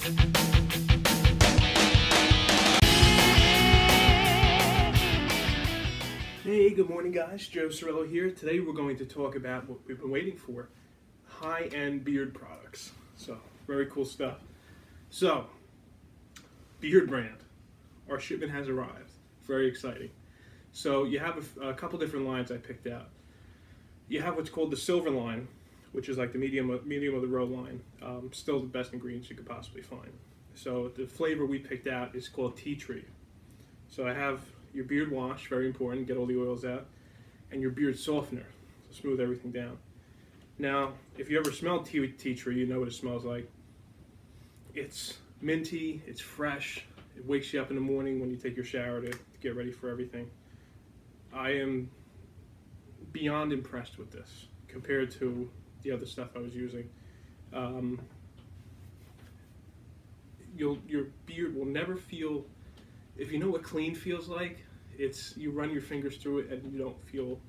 Hey, good morning guys, Joe Cirillo here. Today we're going to talk about what we've been waiting for, high-end beard products. So, very cool stuff. So, Beard brand, our shipment has arrived. Very exciting. So you have a couple different lines I picked out. You have what's called the silver line, which is like the medium of the road line. Still the best ingredients you could possibly find. So the flavor we picked out is called tea tree. So I have your beard wash, very important, get all the oils out, and your beard softener, to smooth everything down. Now, if you ever smelled tea tree, you know what it smells like. It's minty, it's fresh, it wakes you up in the morning when you take your shower to get ready for everything. I am beyond impressed with this compared to the other stuff I was using. Your beard will never feel, if you know what clean feels like, it's you run your fingers through it and you don't feel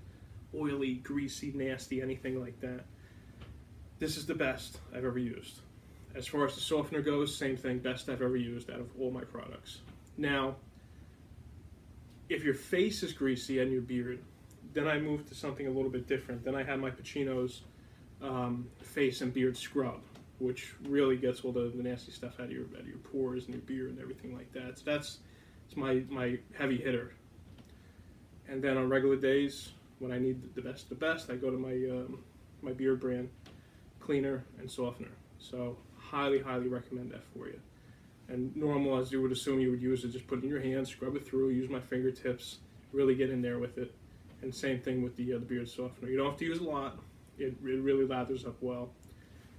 oily, greasy, nasty, anything like that. This is the best I've ever used. As far as the softener goes, same thing, best I've ever used out of all my products. Now, if your face is greasy and your beard, then I moved to something a little bit different. Then I had my Pacino's face and beard scrub, which really gets all the nasty stuff out of your pores and your beard and everything like that. So that's my heavy hitter. And then on regular days, when I need the best, I go to my beard brand cleaner and softener. So highly recommend that for you. And normal, as you would assume you would use it, just put it in your hands, scrub it through, use my fingertips, really get in there with it. And same thing with the beard softener. You don't have to use a lot. It really lathers up well.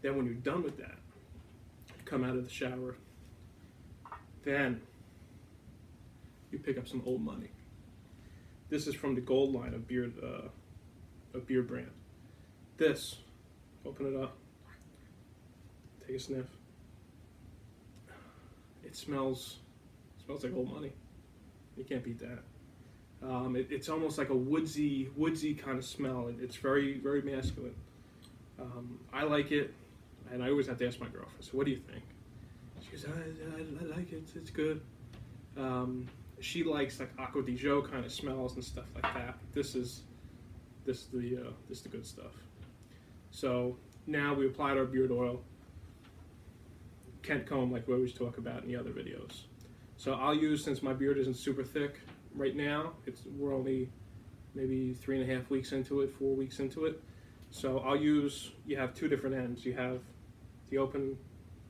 Then when you're done with that, come out of the shower, then you pick up some old money. This is from the gold line of beard brand. This, open it up, take a sniff. It smells like old money. You can't beat that. It's almost like a woodsy kind of smell. It's very masculine. I like it, and I always have to ask my girlfriend, so what do you think? She goes, I like it, it's good. She likes like Acqua di Gio kind of smells and stuff like that. This is the good stuff. So now we applied our beard oil. Kent comb, like we always talk about in the other videos. So I'll use, since my beard isn't super thick right now, we're only maybe 3.5 weeks into it, 4 weeks into it. So I'll use, you have two different ends. You have the open,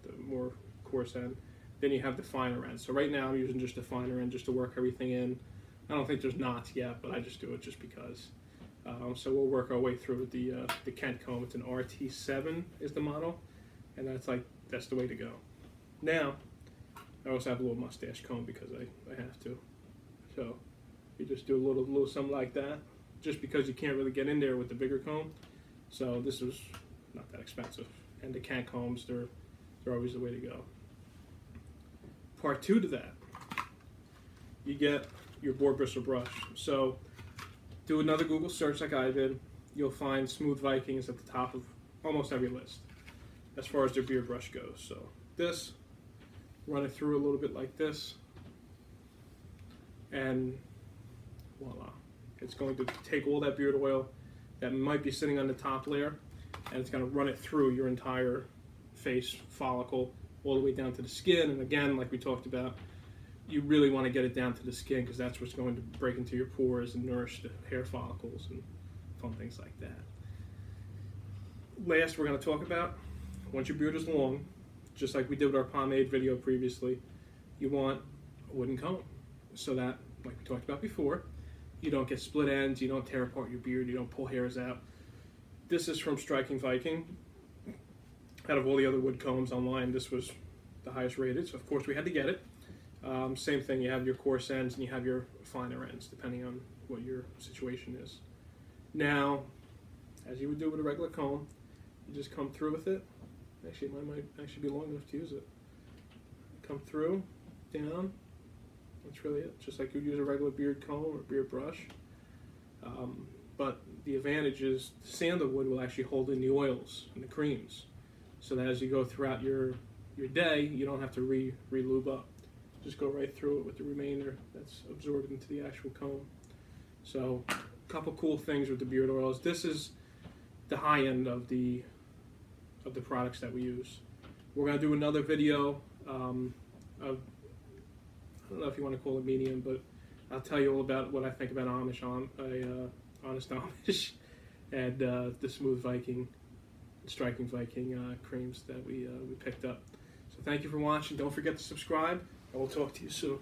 the more coarse end, then you have the finer end. So right now I'm using just the finer end just to work everything in. I don't think there's knots yet, but I just do it just because. So we'll work our way through the Kent comb. It's an RT7 is the model, and that's the way to go. Now, I also have a little mustache comb because I have to. So you just do a little something like that, just because you can't really get in there with the bigger comb. So this is not that expensive. And the Kent combs, they're always the way to go. Part two to that, you get your boar bristle brush. So do another Google search like I did. You'll find Smooth Vikings at the top of almost every list as far as their beard brush goes. So this, run it through a little bit like this, and voila. It's going to take all that beard oil that might be sitting on the top layer, and it's going to run it through your entire face follicle all the way down to the skin. And again, like we talked about, you really want to get it down to the skin because that's what's going to break into your pores and nourish the hair follicles and fun things like that. Last, we're going to talk about, once your beard is long, just like we did with our pomade video previously, you want a wooden comb so that, like we talked about before, you don't get split ends, you don't tear apart your beard, you don't pull hairs out. This is from Striking Viking. Out of all the other wood combs online, this was the highest rated, so of course we had to get it. Same thing, you have your coarse ends and you have your finer ends, depending on what your situation is. Now, as you would do with a regular comb, you just come through with it. Actually, mine might actually be long enough to use it. Come through, down. That's really it. Just like you'd use a regular beard comb or beard brush. But the advantage is the sandalwood will actually hold in the oils and the creams, so that as you go throughout your your day, you don't have to re-lube up. Just go right through it with the remainder that's absorbed into the actual comb. So, a couple cool things with the beard oils. This is the high end of the products that we use. We're going to do another video of, I don't know if you want to call it medium, but I'll tell you all about what I think about Honest Amish and the Smooth Viking, Striking Viking creams that we picked up. So thank you for watching. Don't forget to subscribe, and we'll talk to you soon.